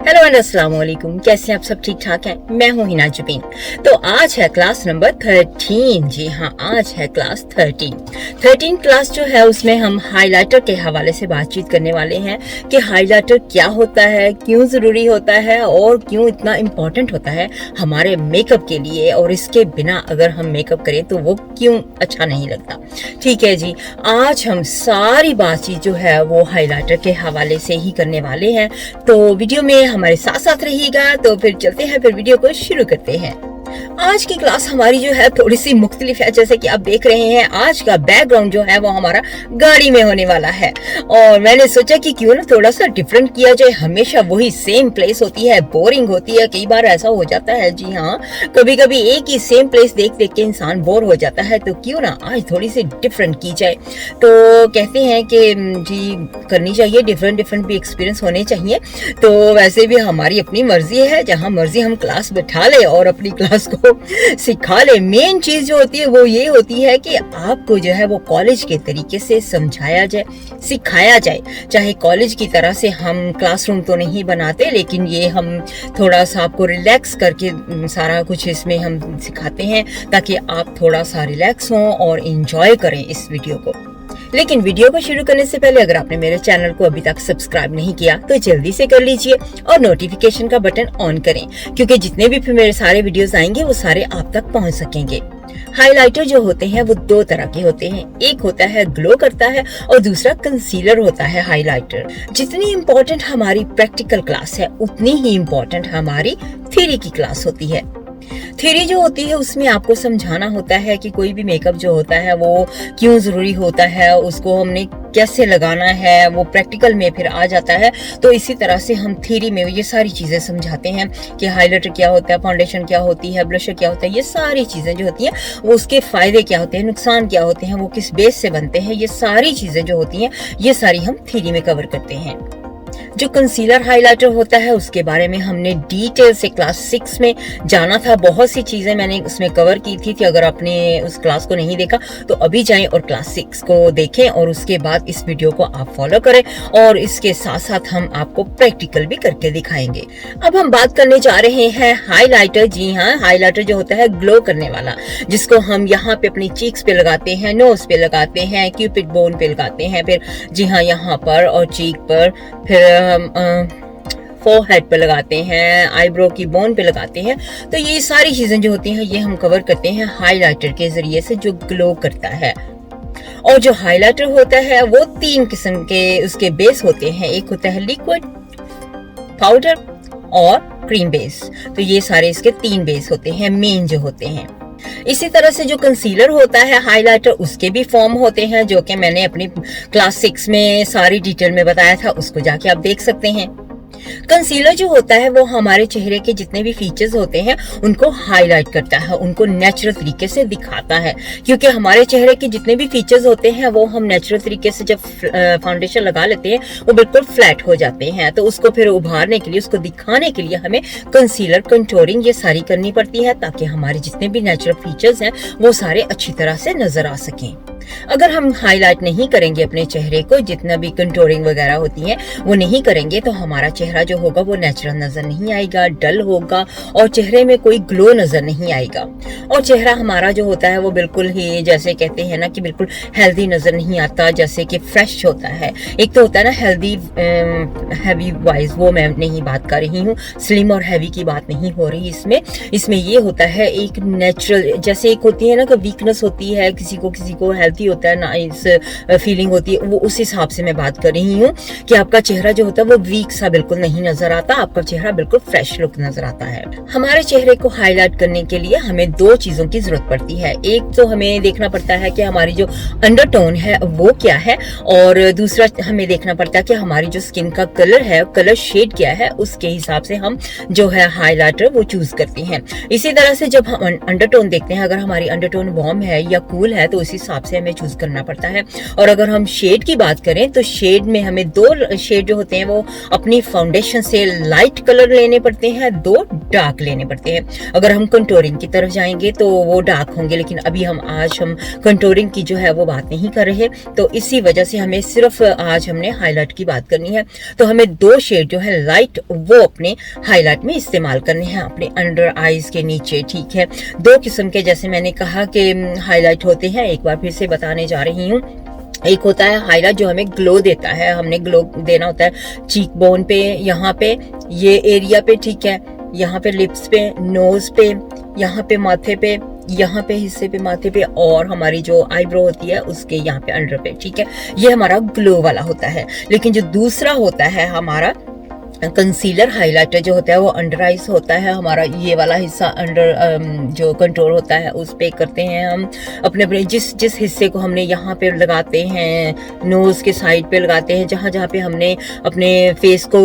Hello and अस्सलाम वालेकुम। कैसे हैं आप सब? ठीक ठाक हैं? मैं हूं हिना जुबीन। तो आज है क्लास नंबर 13। जी हाँ, आज है क्लास 13 क्लास जो है उसमें हम हाइलाइटर के हवाले से बातचीत करने वाले हैं कि हाइलाइटर क्या होता है, क्यों ज़रूरी होता है और क्यों इतना इम्पोर्टेंट होता है हमारे मेकअप के लिए, और इसके बिना अगर हम मेकअप करें तो वो क्यों अच्छा नहीं लगता। ठीक है जी, आज हम सारी बातचीत जो है वो हाइलाइटर के हवाले से ही करने वाले हैं। तो वीडियो में हमारे साथ साथ रहिएगा। तो फिर चलते हैं, फिर वीडियो को शुरू करते हैं। आज की क्लास हमारी जो है थोड़ी सी मुख्तलिफ है। जैसे कि आप देख रहे हैं, आज का बैकग्राउंड जो है वो हमारा गाड़ी में होने वाला है, और मैंने सोचा कि क्यों ना थोड़ा सा डिफरेंट किया जाए। हमेशा वही सेम प्लेस होती है, बोरिंग होती है, कई बार ऐसा हो जाता है। जी हाँ, कभी कभी एक ही सेम प्लेस देख देख के इंसान बोर हो जाता है। तो क्यों ना आज थोड़ी सी डिफरेंट की जाए। तो कहते हैं कि जी करनी चाहिए, डिफरेंट भी एक्सपीरियंस होने चाहिए। तो वैसे भी हमारी अपनी मर्जी है, जहाँ मर्जी हम क्लास बैठा ले और अपनी क्लास को सिखा ले। मेन चीज जो होती है वो ये होती है कि आपको जो है वो कॉलेज के तरीके से समझाया जाए, सिखाया जाए। चाहे कॉलेज की तरह से हम क्लासरूम तो नहीं बनाते, लेकिन ये हम थोड़ा सा आपको रिलैक्स करके सारा कुछ इसमें हम सिखाते हैं, ताकि आप थोड़ा सा रिलैक्स हों और एंजॉय करें इस वीडियो को। लेकिन वीडियो को शुरू करने से पहले अगर आपने मेरे चैनल को अभी तक सब्सक्राइब नहीं किया तो जल्दी से कर लीजिए और नोटिफिकेशन का बटन ऑन करें, क्योंकि जितने भी फिर मेरे सारे वीडियोस आएंगे वो सारे आप तक पहुंच सकेंगे। हाइलाइटर जो होते हैं वो दो तरह के होते हैं, एक होता है ग्लो करता है और दूसरा कंसीलर होता है। हाइलाइटर जितनी इम्पोर्टेंट हमारी प्रैक्टिकल क्लास है उतनी ही इम्पोर्टेंट हमारी थ्योरी की क्लास होती है। थ्योरी जो होती है उसमें आपको समझाना होता है कि कोई भी मेकअप जो होता है वो क्यों जरूरी होता है, उसको हमने कैसे लगाना है, वो प्रैक्टिकल में फिर आ जाता है। तो इसी तरह से हम थ्योरी में ये सारी चीजें समझाते हैं कि हाइलाइटर क्या होता है, फाउंडेशन क्या होती है, ब्लशर क्या होता है, ये सारी चीजें जो होती हैं वो उसके फायदे क्या होते हैं, नुकसान क्या होते हैं, वो किस बेस से बनते हैं, ये सारी चीजें जो होती हैं ये सारी हम थ्योरी में कवर करते हैं। जो कंसीलर हाइलाइटर होता है उसके बारे में हमने डिटेल से क्लास 6 में जाना था। बहुत सी चीजें मैंने उसमें कवर की थी। अगर आपने उस क्लास को नहीं देखा तो अभी जाएं और क्लास 6 को देखें, और उसके बाद इस वीडियो को आप फॉलो करें, और इसके साथ साथ हम आपको प्रैक्टिकल भी करके दिखाएंगे। अब हम बात करने जा रहे हैं हाइलाइटर। जी हाँ, हाइलाइटर जो होता है ग्लो करने वाला, जिसको हम यहाँ पे अपनी चीक्स पे लगाते हैं, नोज पे लगाते हैं, क्यूपिड बोन पे लगाते हैं, फिर जी हाँ यहाँ पर और चीक पर, फिर हम फोरहेड पे लगाते हैं, आईब्रो की बोन पे लगाते हैं। तो ये सारी चीजें जो होती हैं ये हम कवर करते हैं हाइलाइटर के जरिए से, जो ग्लो करता है। और जो हाइलाइटर होता है वो 3 किस्म के उसके बेस होते हैं। एक होता है लिक्विड, पाउडर और क्रीम बेस। तो ये सारे इसके 3 बेस होते हैं, मेन जो होते हैं। इसी तरह से जो कंसीलर होता है हाइलाइटर, उसके भी फॉर्म होते हैं, जो कि मैंने अपनी क्लास 6 में सारी डिटेल में बताया था, उसको जाके आप देख सकते हैं। कंसीलर जो होता है वो हमारे चेहरे के जितने भी फीचर्स होते हैं उनको हाईलाइट करता है, उनको नेचुरल तरीके से दिखाता है। क्योंकि हमारे चेहरे के जितने भी फीचर्स होते हैं वो हम नेचुरल तरीके से जब फाउंडेशन लगा लेते हैं वो बिल्कुल फ्लैट हो जाते हैं। तो उसको फिर उभारने के लिए, उसको दिखाने के लिए हमें कंसीलर, कंटूरिंग ये सारी करनी पड़ती है, ताकि हमारे जितने भी नेचुरल फीचर्स हैं वो सारे अच्छी तरह से नजर आ सकें। अगर हम हाईलाइट नहीं करेंगे अपने चेहरे को, जितना भी कंटूरिंग वगैरह होती है वो नहीं करेंगे, तो हमारा चेहरा जो होगा वो नेचुरल नजर नहीं आएगा, डल होगा और चेहरे में कोई ग्लो नजर नहीं आएगा। और चेहरा हमारा जो होता है वो बिल्कुल ही, जैसे कहते हैं ना कि बिल्कुल हेल्दी नजर नहीं आता, जैसे कि फ्रेश होता है। एक तो होता है ना हेल्दी हैवी वाइज, वो मैं नहीं बात कर रही हूँ, स्लिम और हैवी की बात नहीं हो रही इसमें ये होता है एक नेचुरल, जैसे एक होती है ना कि वीकनेस होती है, किसी को हेल्दी होता है ना, इस फीलिंग होती है, वो उस हिसाब से मैं बात कर रही हूँ कि आपका चेहरा जो होता है वो वीक सा बिल्कुल नहीं नजर आता, आपका चेहरा बिल्कुल फ्रेश लुक नजर आता है। हमारे चेहरे को हाईलाइट करने के लिए हमें 2 चीजों की जरूरत पड़ती है। एक तो हमें देखना पड़ता है कि हमारी जो अंडरटोन है वो क्या है, और दूसरा हमें देखना पड़ता है कि हमारी जो स्किन का कलर है, कलर शेड क्या है, उसके हिसाब से हम जो है हाईलाइटर वो चूज करते हैं। इसी तरह से जब हम अंडरटोन देखते हैं, अगर हमारी अंडरटोन वार्म है या कूल है तो उस हिसाब से हमें चूज करना पड़ता है। और अगर हम शेड की बात करें तो शेड में हमें 2 शेड जो होते हैं वो अपनी फाउंडेशन से लाइट कलर लेने पड़ते हैं, 2 डार्क लेने पड़ते हैं। अगर हम कंटूरिंग की तरफ जाएंगे तो वो डार्क होंगे, लेकिन अभी आज हम कंटूरिंग की जो है वो बात नहीं कर रहे, तो इसी वजह से हमें सिर्फ आज हमने हाईलाइट की बात करनी है। तो हमें 2 शेड जो है लाइट वो अपने हाईलाइट में इस्तेमाल करने हैं अपने अंडर आईज के नीचे, ठीक है। 2 किस्म के, जैसे मैंने कहा कि हाईलाइट होते हैं, एक बार फिर से बताने जा रही हूँ। एक होता है हाईलाइट जो हमें ग्लो देता है, हमने ग्लो देना होता है चीक बोन पे, यहाँ पे ये एरिया पे, ठीक है, यहाँ पे लिप्स पे, नोज पे, यहाँ पे माथे पे, यहाँ पे हिस्से पे माथे पे, और हमारी जो आईब्रो होती है उसके यहाँ पे अंडर पे, ठीक है। ये हमारा ग्लो वाला होता है। लेकिन जो दूसरा होता है हमारा कंसीलर हाइलाइटर जो होता है वो अंडर आइज होता है हमारा, ये वाला हिस्सा अंडर जो कंट्रोल होता है उस पे करते हैं हम अपने अपने जिस हिस्से को हमने यहाँ पे लगाते हैं, नोज के साइड पे लगाते हैं, जहाँ जहाँ पे हमने अपने फेस को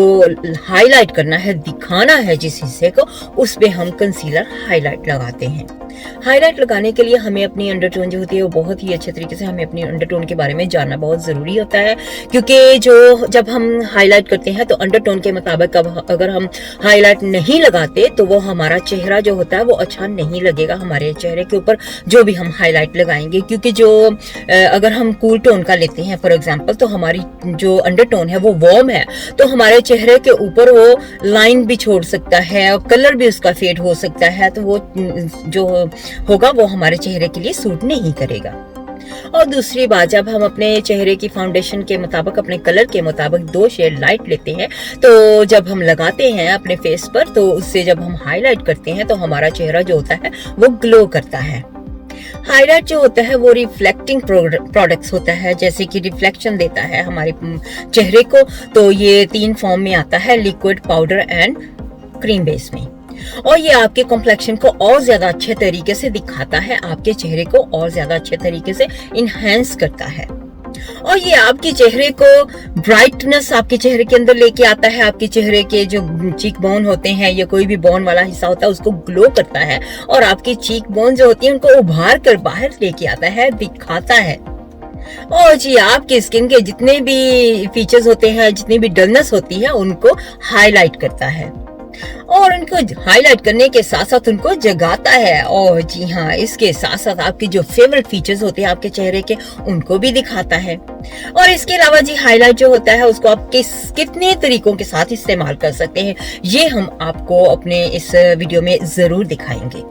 हाईलाइट करना है, दिखाना है जिस हिस्से को, उस पे हम कंसीलर हाईलाइट लगाते हैं। हाईलाइट लगाने के लिए हमें अपनी अंडरटोन जो होती है वो बहुत ही अच्छे तरीके से हमें अपनी अंडरटोन के बारे में जानना बहुत जरूरी होता है, क्योंकि जब हम हाईलाइट करते हैं तो अंडरटोन के मुताबिक अगर हम हाईलाइट नहीं लगाते तो वो हमारा चेहरा जो होता है वो अच्छा नहीं लगेगा हमारे चेहरे के ऊपर, जो भी हम हाईलाइट लगाएंगे। क्योंकि अगर हम कूल टोन का लेते हैं फॉर एग्जाम्पल, तो हमारी जो अंडरटोन है वो वार्म है, तो हमारे चेहरे के ऊपर वो लाइन भी छोड़ सकता है और कलर भी उसका फेड हो सकता है, तो वो जो होगा वो हमारे चेहरे के लिए सूट नहीं करेगा। और दूसरी बात, जब हम अपने चेहरे की फाउंडेशन के मुताबिक, अपने कलर के मुताबिक 2 शेड लाइट लेते हैं, तो जब हम लगाते हैं अपने फेस पर, तो उससे जब हम हाईलाइट करते हैं तो हमारा चेहरा जो होता है वो ग्लो करता है। हाईलाइट जो होता है वो रिफ्लेक्टिंग प्रोडक्ट्स होता है, जैसे कि रिफ्लेक्शन देता है हमारे चेहरे को। तो ये 3 फॉर्म में आता है, liquid, powder and cream base में। और ये आपके कॉम्प्लेक्शन को और ज्यादा अच्छे तरीके से दिखाता है, आपके चेहरे को और ज्यादा अच्छे तरीके से इनहेंस करता है, और ये आपके चेहरे को ब्राइटनेस आपके चेहरे के अंदर लेके आता है। आपके चेहरे के जो चीक बोन होते हैं या कोई भी बोन वाला हिस्सा होता है उसको ग्लो करता है, और आपकी चीक बोन जो होती है उनको उभार कर बाहर लेके आता है, दिखाता है। और जी आपकी स्किन के जितने भी फीचर्स होते हैं, जितनी भी डलनेस होती है, उनको हाईलाइट करता है, और उनको हाईलाइट करने के साथ साथ उनको जगाता है। और जी हाँ, इसके साथ साथ आपके जो फेवरेट फीचर्स होते हैं आपके चेहरे के, उनको भी दिखाता है। और इसके अलावा जी हाईलाइट जो होता है उसको आप कितने तरीकों के साथ इस्तेमाल कर सकते हैं, ये हम आपको अपने इस वीडियो में जरूर दिखाएंगे।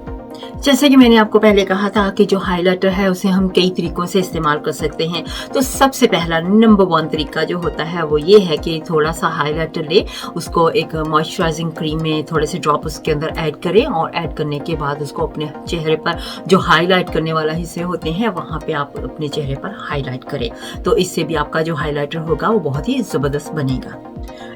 जैसे कि मैंने आपको पहले कहा था कि जो हाइलाइटर है उसे हम कई तरीकों से इस्तेमाल कर सकते हैं। तो सबसे पहला नंबर 1 तरीका जो होता है वो ये है कि थोड़ा सा हाइलाइटर ले, उसको एक मॉइस्चराइजिंग क्रीम में थोड़े से ड्रॉप उसके अंदर ऐड करें, और ऐड करने के बाद उसको अपने चेहरे पर जो हाईलाइट करने वाला हिस्से होते हैं वहाँ पे आप अपने चेहरे पर हाईलाइट करें, तो इससे भी आपका जो हाइलाइटर होगा वो बहुत ही जबरदस्त बनेगा।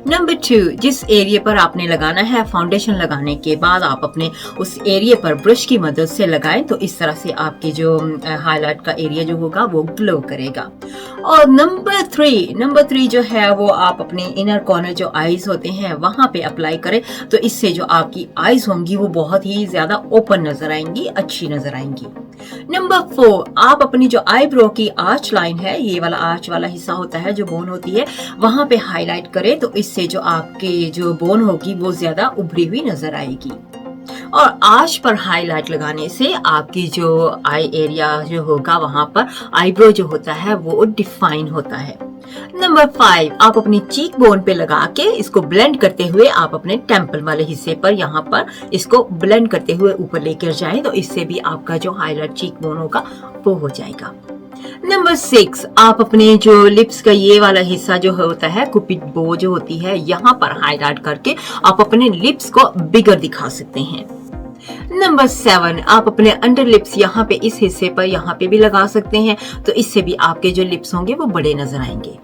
नंबर 2, जिस एरिया पर आपने लगाना है, फाउंडेशन लगाने के बाद आप अपने उस एरिया पर ब्रश की मदद से लगाएं, तो इस तरह से आपकी जो हाईलाइट का एरिया जो होगा वो ग्लो करेगा। और नंबर 3 जो है वो आप अपने इनर कॉर्नर जो आईज होते हैं वहां पे अप्लाई करें, तो इससे जो आपकी आईज होंगी वो बहुत ही ज्यादा ओपन नजर आएंगी, अच्छी नजर आएंगी। नंबर 4, आप अपनी जो आईब्रो की आर्च लाइन है, ये वाला आर्च वाला हिस्सा होता है जो बोन होती है, वहां पे हाईलाइट करें, तो इससे जो आपकी जो बोन होगी वो ज्यादा उभरी हुई नजर आएगी। और आर्च पर हाईलाइट लगाने से आपकी जो आई एरिया जो होगा वहां पर आईब्रो जो होता है वो डिफाइन होता है। नंबर 5, आप अपनी चीक बोन पे लगा के इसको ब्लेंड करते हुए आप अपने टेम्पल वाले हिस्से पर यहाँ पर इसको ब्लेंड करते हुए ऊपर लेकर जाएं, तो इससे भी आपका जो हाईलाइट चीक बोन होगा वो हो जाएगा। नंबर 6, आप अपने जो लिप्स का ये वाला हिस्सा जो होता है, कुपिड बो जो होती है, यहाँ पर हाईलाइट करके आप अपने लिप्स को बिगर दिखा सकते हैं। नंबर 7, आप अपने अंडर लिप्स यहाँ पे इस हिस्से पर यहाँ पे भी लगा सकते हैं, तो इससे भी आपके जो लिप्स होंगे वो बड़े नजर आएंगे।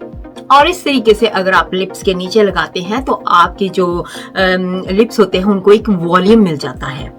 और इस तरीके से अगर आप लिप्स के नीचे लगाते हैं तो आपके जो लिप्स होते हैं उनको एक वॉल्यूम मिल जाता है।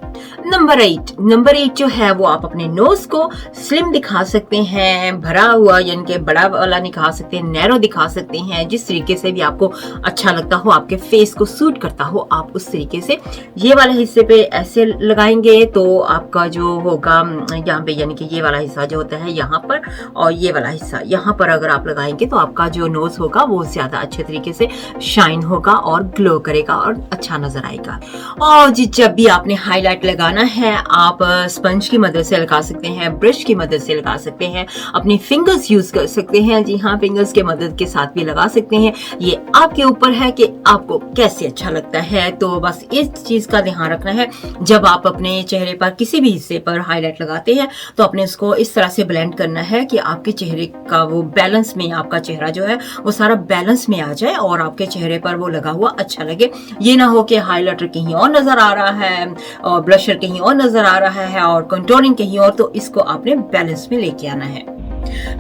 नंबर 8 जो है वो आप अपने नोज को स्लिम दिखा सकते हैं, भरा हुआ यानी कि बड़ा वाला दिखा सकते हैं, नैरो दिखा सकते हैं, जिस तरीके से भी आपको अच्छा लगता हो, आपके फेस को सूट करता हो, आप उस तरीके से ये वाले हिस्से पे ऐसे लगाएंगे तो आपका जो होगा यहाँ पे यानी कि ये वाला हिस्सा जो होता है यहाँ पर, और ये वाला हिस्सा यहाँ पर अगर आप लगाएंगे तो आपका जो नोज होगा वो ज्यादा अच्छे तरीके से शाइन होगा और ग्लो करेगा और अच्छा नजर आएगा। और जब भी आपने हाईलाइट लगाना है आप स्पंज की मदद से लगा सकते हैं, ब्रश की मदद से लगा सकते हैं, अपनी फिंगर्स यूज कर सकते हैं। जी हाँ, फिंगर्स के मदद के साथ भी लगा सकते हैं, ये आपके ऊपर है कि आपको कैसे अच्छा लगता है। तो बस इस चीज का ध्यान रखना है, जब आप अपने चेहरे पर किसी भी हिस्से पर हाईलाइट लगाते हैं तो अपने इसको इस तरह से ब्लेंड करना है कि आपके चेहरे का वो बैलेंस में, आपका चेहरा जो है वो सारा बैलेंस में आ जाए और आपके चेहरे पर वो लगा हुआ अच्छा लगे। ये ना हो कि हाईलाइटर कहीं और नजर आ रहा है और ब्लशर कहीं और नजर आ रहा है और कंटूरिंग कहीं और, तो इसको आपने बैलेंस में लेके आना है।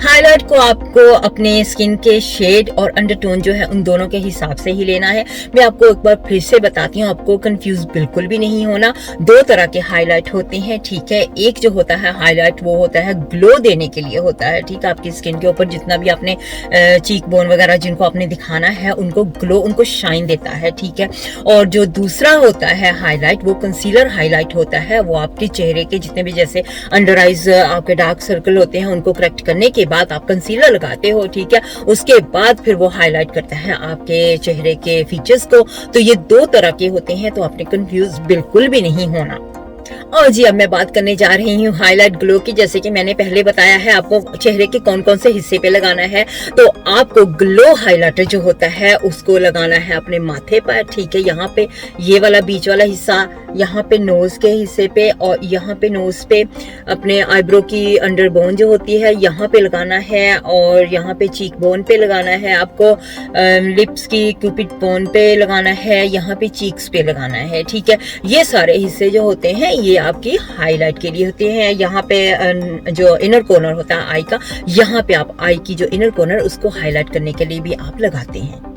हाईलाइट को आपको अपने स्किन के शेड और अंडरटोन जो है उन दोनों के हिसाब से ही लेना है। मैं आपको एक बार फिर से बताती हूँ, आपको कंफ्यूज बिल्कुल भी नहीं होना। 2 तरह के हाईलाइट होते हैं, ठीक है। एक जो होता है हाईलाइट वो होता है ग्लो देने के लिए होता है, ठीक है। आपकी स्किन के ऊपर जितना भी आपने चीक बोन वगैरह जिनको आपने दिखाना है उनको ग्लो, उनको शाइन देता है, ठीक है। और जो दूसरा होता है हाईलाइट वो कंसीलर हाईलाइट होता है, वो आपके चेहरे के जितने भी जैसे अंडर आइज आपके डार्क सर्कल होते हैं उनको करेक्ट करने के बाद आप कंसीलर लगाते हो, ठीक है। उसके बाद फिर वो हाईलाइट करता है आपके चेहरे के फीचर्स को। तो ये 2 तरह के होते हैं, तो आपने कंफ्यूज बिल्कुल भी नहीं होना। और जी अब मैं बात करने जा रही हूँ हाईलाइट ग्लो की। जैसे कि मैंने पहले बताया है आपको चेहरे के कौन कौन से हिस्से पे लगाना है, तो आपको ग्लो हाईलाइटर जो होता है उसको लगाना है अपने माथे पर, ठीक है। यहाँ पे ये वाला बीच वाला हिस्सा, यहाँ पे नोज के हिस्से पे, और यहाँ पे नोज पे अपने आईब्रो की अंडर बोन जो होती है यहाँ पे लगाना है, और यहाँ पे चीक बोन पे लगाना है आपको, लिप्स की क्यूपिड बोन पे लगाना है, यहाँ पे चीक्स पे लगाना है, ठीक है। ये सारे हिस्से जो होते हैं ये आपकी हाईलाइट के लिए होते हैं। यहाँ पे जो इनर कॉर्नर होता है आई का, यहाँ पे आप आई की जो इनर कॉर्नर उसको हाईलाइट करने के लिए भी आप लगाते हैं।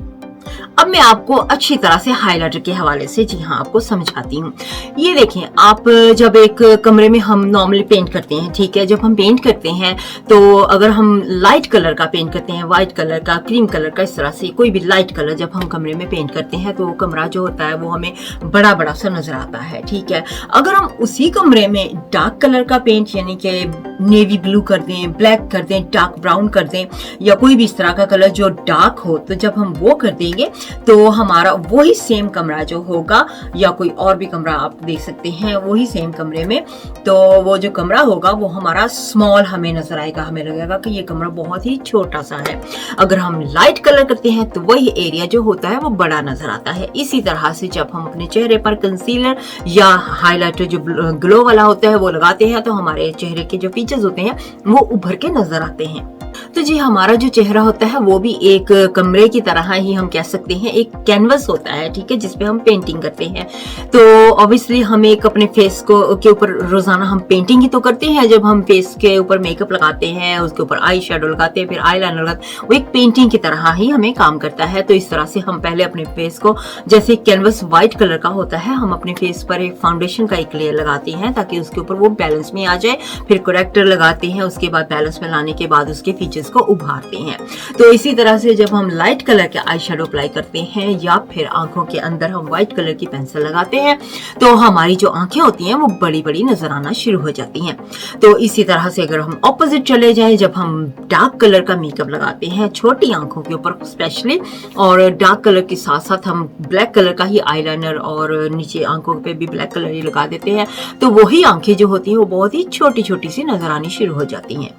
अब मैं आपको अच्छी तरह से हाइलाइटर के हवाले से जी हाँ आपको समझाती हूँ। ये देखें, आप जब एक कमरे में हम नॉर्मली पेंट करते हैं, ठीक है। जब हम पेंट करते हैं तो अगर हम लाइट कलर का पेंट करते हैं, व्हाइट कलर का, क्रीम कलर का, इस तरह से कोई भी लाइट कलर जब हम कमरे में पेंट करते हैं तो कमरा जो होता है वो हमें बड़ा बड़ा सा नजर आता है, ठीक है। अगर हम उसी कमरे में डार्क कलर का पेंट यानी कि नेवी ब्लू कर दें, ब्लैक कर दें, डार्क ब्राउन कर दें, या कोई भी इस तरह का कलर जो डार्क हो, तो जब हम वो कर देंगे तो हमारा वही सेम कमरा जो होगा, या कोई और भी कमरा आप देख सकते हैं वही सेम कमरे में, तो वो जो कमरा होगा वो हमारा स्मॉल हमें नजर आएगा, हमें लगेगा कि ये कमरा बहुत ही छोटा सा है। अगर हम लाइट कलर करते हैं तो वही एरिया जो होता है वो बड़ा नजर आता है। इसी तरह से जब हम अपने चेहरे पर कंसीलर या हाइलाइटर जो ग्लो वाला होता है वो लगाते हैं तो हमारे चेहरे के जो फीचर्स होते हैं वो उभर के नजर आते हैं। तो जी हमारा जो चेहरा होता है वो भी एक कमरे की तरह ही हम कह सकते हैं, एक कैनवस होता है, ठीक है, जिसपे हम पेंटिंग करते हैं। तो ऑब्वियसली हम एक अपने फेस को के ऊपर रोजाना हम पेंटिंग ही तो करते हैं। जब हम फेस के ऊपर मेकअप लगाते हैं, उसके ऊपर आई शेडो लगाते हैं, फिर आई लाइनर लगाते हैं, वो एक पेंटिंग की तरह ही हमें काम करता है। तो इस तरह से हम पहले अपने फेस को, जैसे कैनवस व्हाइट कलर का होता है, हम अपने फेस पर एक फाउंडेशन का एक लेयर लगाते हैं ताकि उसके ऊपर वो बैलेंस में आ जाए, फिर करेक्टर लगाते हैं, उसके बाद बैलेंस में लाने के बाद उसके फीचर्स को उभारते हैं। तो इसी तरह से जब हम लाइट कलर के आई शेडो अप्लाई करते हैं या फिर आंखों के अंदर हम व्हाइट कलर की पेंसिल लगाते हैं तो हमारी जो आंखें होती हैं वो बड़ी बड़ी नजर आना शुरू हो जाती हैं। तो इसी तरह से अगर हम ऑपोजिट चले जाएं, जब हम डार्क कलर का मेकअप लगाते हैं छोटी आंखों के ऊपर स्पेशली, और डार्क कलर के साथ साथ हम ब्लैक कलर का ही आईलाइनर और नीचे आंखों पे भी ब्लैक कलर ही लगा देते हैं, तो वही आंखें जो होती हैं वो बहुत ही छोटी छोटी सी नजर आनी शुरू हो जाती हैं।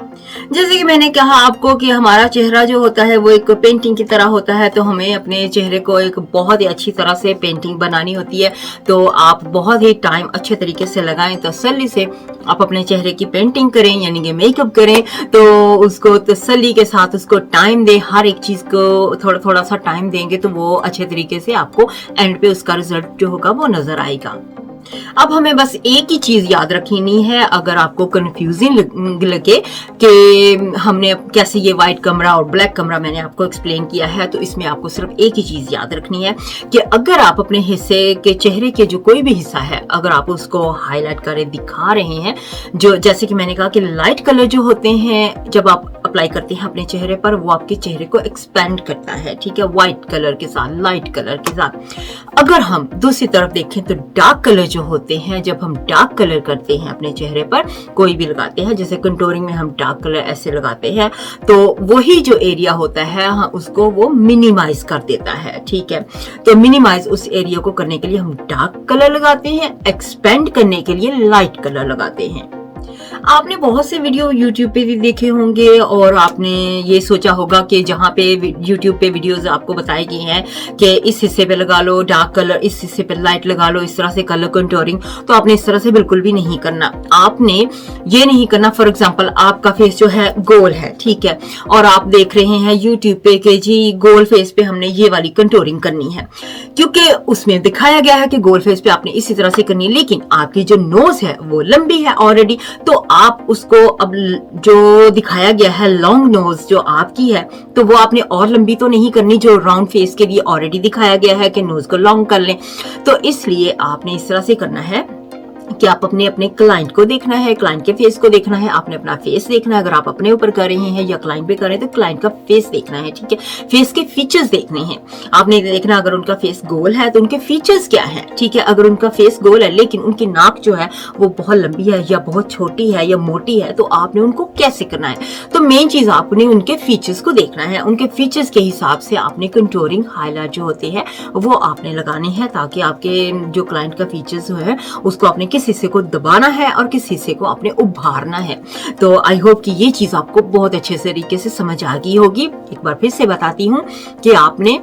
जैसे कि मैंने कहा आपको कि हमारा चेहरा जो होता है वो एक पेंटिंग की तरह होता है, तो हमें अपने चेहरे को एक बहुत ही अच्छी तरह से पेंटिंग बनानी होती है। तो आप बहुत ही टाइम अच्छे तरीके से लगाएं, तसल्ली से आप अपने चेहरे की पेंटिंग करें यानी कि मेकअप करें, तो उसको तसल्ली के साथ उसको टाइम दें, हर एक चीज को थोड़ा थोड़ा सा टाइम देंगे तो वो अच्छे तरीके से आपको एंड पे उसका रिजल्ट जो होगा वो नजर आएगा। अब हमें बस एक ही चीज याद रखनी है, अगर आपको कंफ्यूजिंग लगे कि हमने कैसे ये व्हाइट कमरा और ब्लैक कमरा मैंने आपको एक्सप्लेन किया है, तो इसमें आपको सिर्फ एक ही चीज याद रखनी है कि अगर आप अपने हिस्से के चेहरे के जो कोई भी हिस्सा है, अगर आप उसको हाईलाइट करके दिखा रहे हैं, जो जैसे कि मैंने कहा कि लाइट कलर जो होते हैं जब आप अप्लाई करते हैं अपने चेहरे पर, वो आपके चेहरे को एक्सपेंड करता है, ठीक है, व्हाइट कलर के साथ, लाइट कलर के साथ। अगर हम दूसरी तरफ देखें तो डार्क कलर जो होते हैं, जब हम डार्क कलर करते हैं अपने चेहरे पर, कोई भी लगाते हैं, जैसे कंटूरिंग में हम डार्क कलर ऐसे लगाते हैं, तो वही जो एरिया होता है उसको वो मिनिमाइज कर देता है, ठीक है। तो मिनिमाइज उस एरिया को करने के लिए हम डार्क कलर लगाते हैं, एक्सपेंड करने के लिए लाइट कलर लगाते हैं। आपने बहुत से वीडियो YouTube पे भी देखे होंगे और आपने ये सोचा होगा कि जहाँ पे YouTube पे वीडियोस आपको बताई गई हैं कि इस हिस्से पे लगा लो डार्क कलर, इस हिस्से पे लाइट लगा लो, इस तरह से कलर कंटूरिंग, तो आपने इस तरह से बिल्कुल भी नहीं करना। आपने ये नहीं करना, फॉर एग्जाम्पल आपका फेस जो है गोल है, ठीक है, और आप देख रहे हैं YouTube पे कि जी गोल फेस पे हमने ये वाली कंटूरिंग करनी है, क्योंकि उसमें दिखाया गया है कि गोल फेस पे आपने इसी तरह से करनी है, लेकिन आपकी जो नोज है वो लंबी है ऑलरेडी, तो आप उसको अब जो दिखाया गया है लॉन्ग नोज जो आपकी है, तो वो आपने और लंबी तो नहीं करनी, जो राउंड फेस के लिए ऑलरेडी दिखाया गया है कि नोज को लॉन्ग कर लें। तो इसलिए आपने इस तरह से करना है कि आप अपने क्लाइंट को देखना है, क्लाइंट के फेस को देखना है, आपने अपना फेस देखना है। अगर आप अपने ऊपर कर रहे हैं या क्लाइंट पे कर रहे हैं तो क्लाइंट का फेस देखना है, ठीक है, फेस के फीचर्स देखने हैं। आपने देखना अगर उनका फेस गोल है तो उनके फीचर्स क्या है, ठीक है। अगर उनका फेस गोल है लेकिन उनकी नाक जो है वो बहुत लंबी है या बहुत छोटी है या मोटी है, तो आपने उनको कैसे करना है। तो मेन चीज आपने उनके फीचर्स को देखना है, उनके फीचर्स के हिसाब से आपने कंटूरिंग हाईलाइट जो होते हैं वो आपने लगाने हैं, ताकि आपके जो क्लाइंट का फीचर्स जो है उसको आपने किस हिस्से को दबाना है और किस हिस्से को आपने उभारना है। तो आई होप कि ये चीज आपको बहुत अच्छे तरीके से समझ आ गई होगी। एक बार फिर से बताती हूँ कि आपने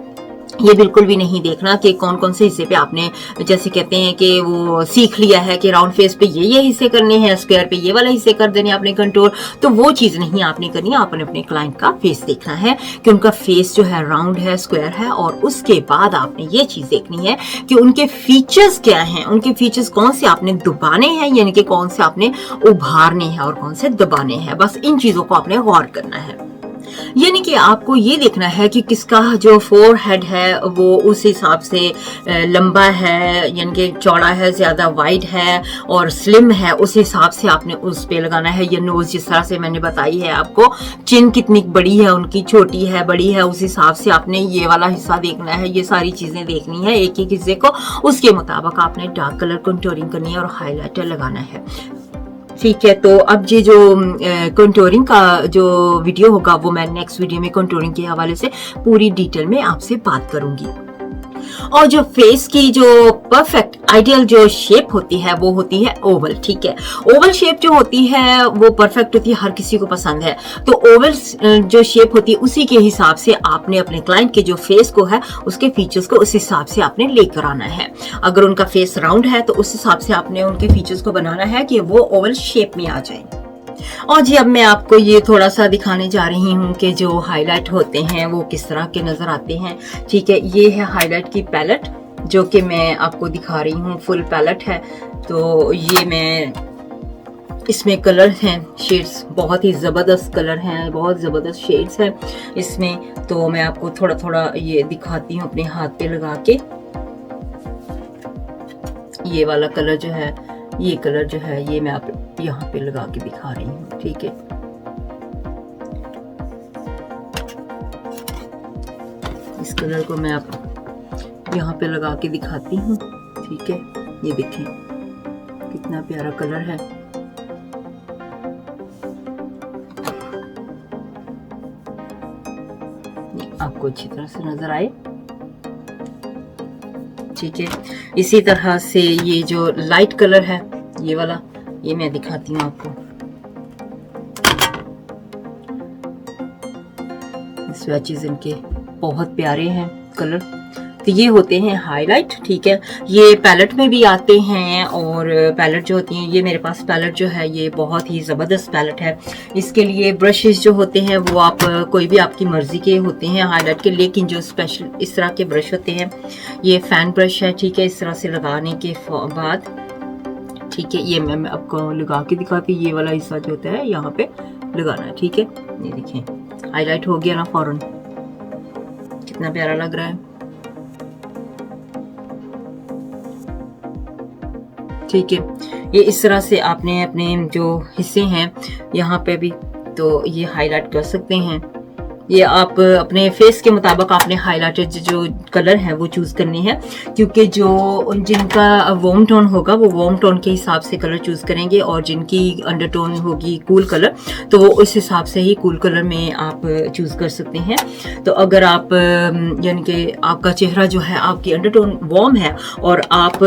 ये बिल्कुल भी नहीं देखना कि कौन कौन से हिस्से पे आपने, जैसे कहते हैं कि वो सीख लिया है कि राउंड फेस पे ये हिस्से करने हैं, स्क्वायर पे ये वाला हिस्से कर देने आपने कंटूर, तो वो चीज नहीं आपने करनी। आपने अपने क्लाइंट का फेस देखना है कि उनका फेस जो है राउंड है, स्क्वायर है, और उसके बाद आपने ये चीज देखनी है कि उनके फीचर्स क्या हैं, उनके फीचर्स कौन से आपने दबाने हैं, यानी कि कौन से आपने उभारने हैं और कौन से दबाने हैं। बस इन चीजों को आपने गौर करना है। यानी कि आपको ये देखना है कि किसका जो फोरहेड है वो उस हिसाब से लंबा है, यानी कि चौड़ा है, ज्यादा वाइड है और स्लिम है, उस हिसाब से आपने उस पे लगाना है। या नोज जिस तरह से मैंने बताई है आपको, चिन कितनी बड़ी है उनकी, छोटी है, बड़ी है, उस हिसाब से आपने ये वाला हिस्सा देखना है। ये सारी चीजें देखनी है एक एक हिस्से को, उसके मुताबिक आपने डार्क कलर कंटूरिंग करनी है और हाईलाइटर लगाना है, ठीक है। तो अब ये जो कंटूरिंग का जो वीडियो होगा वो मैं नेक्स्ट वीडियो में कंटूरिंग के हवाले से पूरी डिटेल में आपसे बात करूंगी। और जो फेस की जो परफेक्ट आइडियल जो शेप होती है वो होती है ओवल, ठीक है। ओवल शेप जो होती है वो परफेक्ट होती है, हर किसी को पसंद है। तो ओवल जो शेप होती है उसी के हिसाब से आपने अपने क्लाइंट के जो फेस को है उसके फीचर्स को उस हिसाब से आपने लेकर आना है। अगर उनका फेस राउंड है तो उस हिसाब से आपने उनके फीचर्स को बनाना है कि वो ओवल शेप में आ जाए। और जी अब मैं आपको ये थोड़ा सा दिखाने जा रही हूँ कि जो हाईलाइट होते हैं वो किस तरह के नजर आते हैं, ठीक है। ये है हाईलाइट की पैलेट जो कि मैं आपको दिखा रही हूँ, फुल पैलेट है। तो ये मैं इसमें कलर हैं, शेड्स बहुत ही ज़बरदस्त कलर हैं, बहुत ज़बरदस्त शेड्स हैं इसमें। तो मैं आपको थोड़ा थोड़ा ये दिखाती हूँ अपने हाथ पे लगा के। ये वाला कलर जो है, ये कलर जो है ये मैं आप यहाँ पे लगा के दिखा रही हूँ, ठीक है। इस कलर को मैं आप यहाँ पे लगा के दिखाती हूँ, ठीक है। ये देखें कितना प्यारा कलर है। आपको अच्छी तरह से नजर आए, ठीक है। इसी तरह से ये जो लाइट कलर है ये वाला, ये मैं दिखाती हूँ आपको। स्वैचेस इनके बहुत प्यारे हैं कलर। तो ये होते हैं हाईलाइट, ठीक है। ये पैलेट में भी आते हैं और पैलेट जो होती हैं, ये मेरे पास पैलेट जो है ये बहुत ही ज़बरदस्त पैलेट है। इसके लिए ब्रशेस जो होते हैं वो आप कोई भी आपकी मर्जी के होते हैं हाईलाइट के, लेकिन जो स्पेशल इस तरह के ब्रश होते हैं ये फैन ब्रश है, ठीक है। इस तरह से लगाने के बाद ठीक है। ये मैं आपको लगा के दिखाती हूँ। ये वाला हिस्सा जो होता है यहाँ पे लगाना है, ठीक है। ये देखें हाईलाइट हो गया ना फौरन, कितना प्यारा लग रहा है, ठीक है। ये इस तरह से आपने अपने जो हिस्से हैं यहाँ पे भी तो ये हाईलाइट कर सकते हैं। ये आप अपने फेस के मुताबिक आपने हाइलाइटर जो कलर है वो चूज करने हैं, क्योंकि जो जिनका वार्म टोन होगा वो वार्म टोन के हिसाब से कलर चूज करेंगे, और जिनकी अंडरटोन होगी कूल कलर तो वो उस हिसाब से ही कूल कलर में आप चूज कर सकते हैं। तो अगर आप यानी कि आपका चेहरा जो है आपकी अंडरटोन वार्म है और आप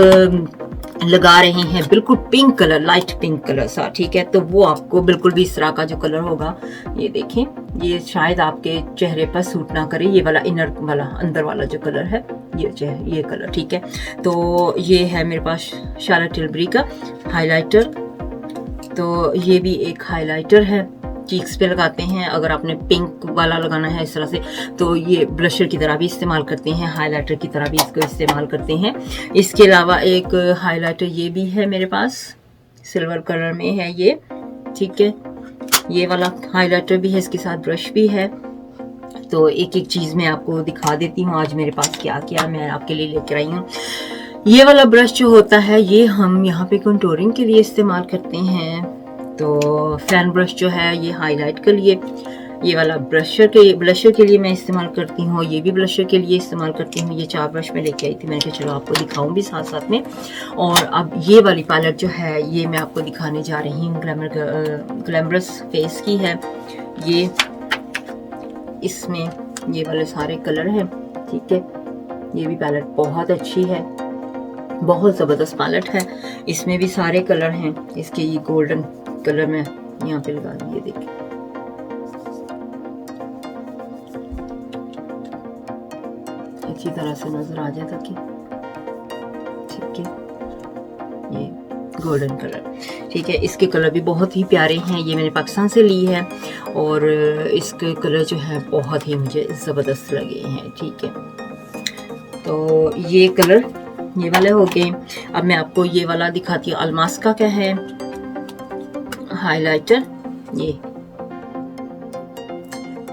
लगा रहे हैं बिल्कुल pink colour, light pink colour सा, ठीक है, तो वो आपको बिल्कुल भी इस तरह का जो कलर होगा, ये देखें, ये शायद आपके चेहरे पर सूट ना करे। ये वाला इनर वाला अंदर वाला जो कलर है ये कलर, ठीक है। तो ये है मेरे पास शार्लट टिलबरी का हाइलाइटर। तो ये भी एक हाइलाइटर है, चीक्स पे लगाते हैं। अगर आपने पिंक वाला लगाना है इस तरह से तो ये ब्लशर की तरह भी इस्तेमाल करते हैं, हाइलाइटर की तरह भी इसको इस्तेमाल करते हैं। इसके अलावा एक हाइलाइटर ये भी है मेरे पास, सिल्वर कलर में है ये, ठीक है। ये वाला हाइलाइटर भी है, इसके साथ ब्रश भी है। तो एक एक चीज़ मैं आपको दिखा देती हूँ आज मेरे पास क्या क्या मैं आपके लिए लेकर आई हूँ। ये वाला ब्रश जो होता है ये हम यहाँ पे कंटूरिंग के लिए इस्तेमाल करते हैं। तो फैन ब्रश जो है ये हाईलाइट के लिए, ये वाला ब्लशर के लिए मैं इस्तेमाल करती हूँ, ये भी ब्लशर के लिए इस्तेमाल करती हूँ। ये 4 ब्रश में लेके आई थी, मैंने कहा चलो आपको दिखाऊं भी साथ साथ में। और अब ये वाली पैलेट जो है ये मैं आपको दिखाने जा रही हूँ, ग्लैमरस फेस की है ये। इसमें ये वाले सारे कलर हैं, ठीक है। ये भी पैलेट बहुत अच्छी है, बहुत ज़बरदस्त पैलेट है। इसमें भी सारे कलर हैं। इसके ये गोल्डन कलर में यहाँ पे लगा दिए, देखिए अच्छी तरह से नजर आ जाए ताकि, ठीक है। ये गोल्डन कलर, ठीक है। इसके कलर भी बहुत ही प्यारे हैं। ये मैंने पाकिस्तान से ली है और इसके कलर जो है बहुत ही मुझे ज़बरदस्त लगे हैं, ठीक है। तो ये कलर ये वाले हो गए। अब मैं आपको ये वाला दिखाती हूँ, अलमास का क्या है हाइलाइटर।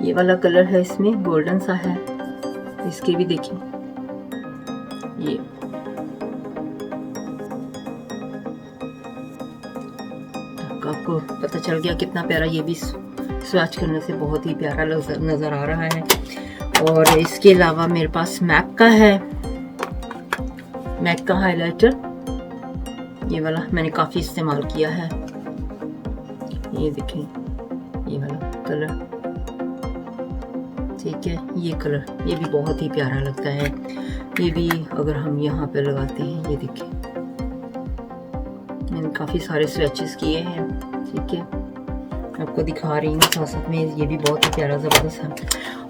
ये वाला कलर है, इसमें गोल्डन सा है। इसके भी देखिए, ये आपको पता चल गया कितना प्यारा। ये भी स्वैच करने से बहुत ही प्यारा नजर आ रहा है। और इसके अलावा मेरे पास मैक का है, मैक का हाइलाइटर। ये वाला मैंने काफ़ी इस्तेमाल किया है। ये देखें ये वाला कलर, ठीक है। ये कलर ये भी बहुत ही प्यारा लगता है। ये भी अगर हम यहाँ पे लगाते हैं, ये देखें मैंने काफ़ी सारे स्वेचेस किए हैं, ठीक है, आपको दिखा रही हूँ साथ साथ में। ये भी बहुत ही प्यारा ज़बरदस्त है।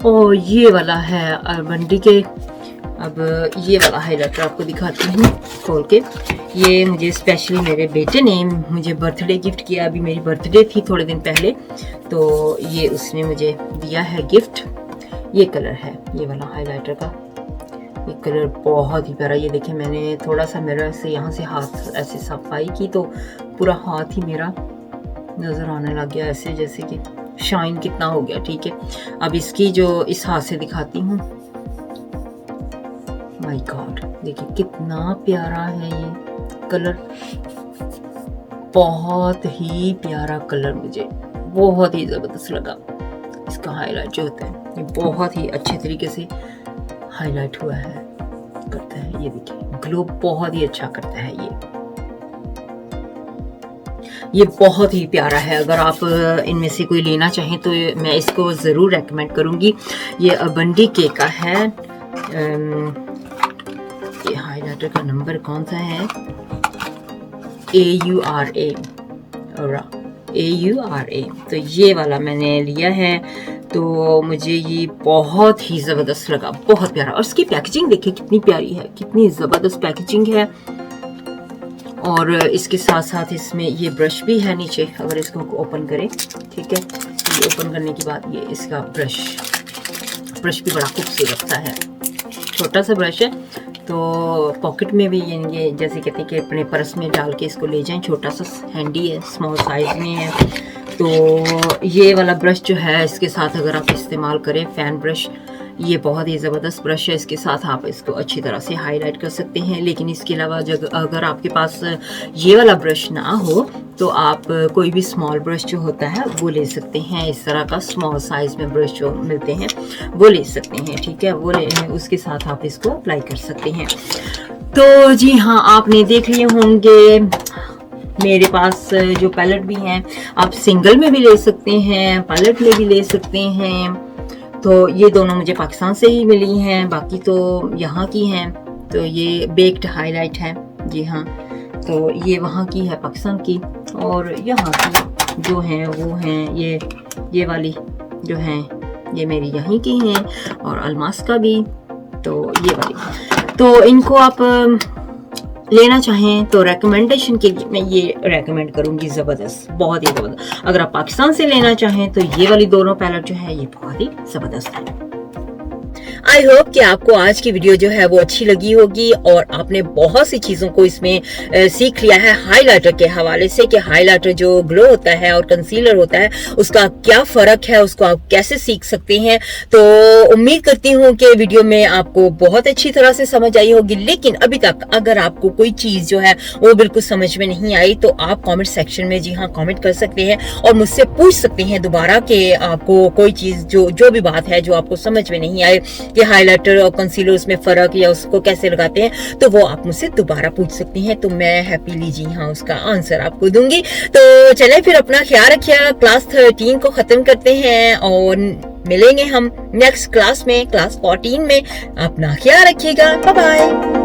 और ये वाला है अर्बन डिके। अब ये वाला हाइलाइटर आपको दिखाती हूँ खोल के। ये मुझे स्पेशली मेरे बेटे ने मुझे बर्थडे गिफ्ट किया। अभी मेरी बर्थडे थी थोड़े दिन पहले, तो ये उसने मुझे दिया है गिफ्ट। ये कलर है ये वाला हाइलाइटर का। ये कलर बहुत ही प्यारा। ये देखिए मैंने थोड़ा सा मिरर से यहाँ से हाथ ऐसे सफाई की तो पूरा हाथ ही मेरा नज़र आने लग गया, ऐसे जैसे कि शाइन कितना हो गया, ठीक है। अब इसकी जो इस हाथ से दिखाती हूँ। माय गॉड, देखिए कितना प्यारा है ये कलर, बहुत ही प्यारा कलर, मुझे बहुत ही ज़बरदस्त लगा। इसका हाईलाइट जो होता है ये बहुत ही अच्छे तरीके से हाईलाइट हुआ है, करता है। ये देखिए ग्लो बहुत ही अच्छा करता है ये बहुत ही प्यारा है। अगर आप इनमें से कोई लेना चाहें तो मैं इसको ज़रूर रेकमेंड करूँगी। ये अर्बन डिके का है। ये हाइलाइटर का नंबर कौन सा है? AURA। तो ये वाला मैंने लिया है, तो मुझे ये बहुत ही ज़बरदस्त लगा, बहुत प्यारा। और इसकी पैकेजिंग देखिए कितनी प्यारी है, कितनी ज़बरदस्त पैकेजिंग है। और इसके साथ साथ इसमें ये ब्रश भी है नीचे, अगर इसको ओपन करें, ठीक है। ये ओपन करने के बाद ये इसका ब्रश भी बड़ा खूबसूरत सा है, छोटा सा ब्रश है। तो पॉकेट में भी ये जैसे कहते हैं कि अपने पर्स में डाल के इसको ले जाएं। छोटा सा हैंडी है, स्मॉल साइज में है। तो ये वाला ब्रश जो है इसके साथ अगर आप इस्तेमाल करें, फैन ब्रश, ये बहुत ही ज़बरदस्त ब्रश है। इसके साथ आप इसको अच्छी तरह से हाईलाइट कर सकते हैं। लेकिन इसके अलावा अगर आपके पास ये वाला ब्रश ना हो तो आप कोई भी स्मॉल ब्रश जो होता है वो ले सकते हैं। इस तरह का स्मॉल साइज में ब्रश जो मिलते हैं वो ले सकते हैं, ठीक है। वो उसके साथ आप इसको अप्लाई कर सकते हैं। तो जी हाँ, आपने देख लिए होंगे मेरे पास जो पैलेट भी हैं, आप सिंगल में भी ले सकते हैं, पैलेट में भी ले सकते हैं। तो ये दोनों मुझे पाकिस्तान से ही मिली हैं, बाकी तो यहाँ की हैं। तो ये बेक्ड हाईलाइट है, जी हाँ। तो ये वहाँ की है पाकिस्तान की, और यहाँ की जो हैं वो हैं ये वाली जो हैं ये मेरी यहीं की हैं, और अलमास का भी। तो ये वाली, तो इनको आप लेना चाहें तो रेकमेंडेशन के लिए मैं ये रेकमेंड करूंगी, ज़बरदस्त, बहुत ही ज़बरदस्त। अगर आप पाकिस्तान से लेना चाहें तो ये वाली दोनों पैलेट जो है ये बहुत ही ज़बरदस्त है। आई होप कि आपको आज की वीडियो जो है वो अच्छी लगी होगी और आपने बहुत सी चीज़ों को इसमें सीख लिया है हाइलाइटर के हवाले से, कि हाइलाइटर जो ग्लो होता है और कंसीलर होता है उसका क्या फ़र्क है, उसको आप कैसे सीख सकते हैं। तो उम्मीद करती हूँ कि वीडियो में आपको बहुत अच्छी तरह से समझ आई होगी। लेकिन अभी तक अगर आपको कोई चीज़ जो है वो बिल्कुल समझ में नहीं आई तो आप कॉमेंट सेक्शन में, जी हाँ, कॉमेंट कर सकते हैं और मुझसे पूछ सकते हैं दोबारा कि आपको कोई चीज़ जो भी बात है जो आपको समझ में नहीं आए कि हाइलाइटर और कंसीलर उसमें फर्क या उसको कैसे लगाते हैं, तो वो आप मुझसे दोबारा पूछ सकती हैं। तो मैं हैप्पीली, जी हाँ, उसका आंसर आपको दूंगी। तो चले फिर अपना ख्याल रखिए। क्लास 13 को खत्म करते हैं और मिलेंगे हम नेक्स्ट क्लास में, क्लास 14 में। अपना ख्याल रखिएगा। Bye bye.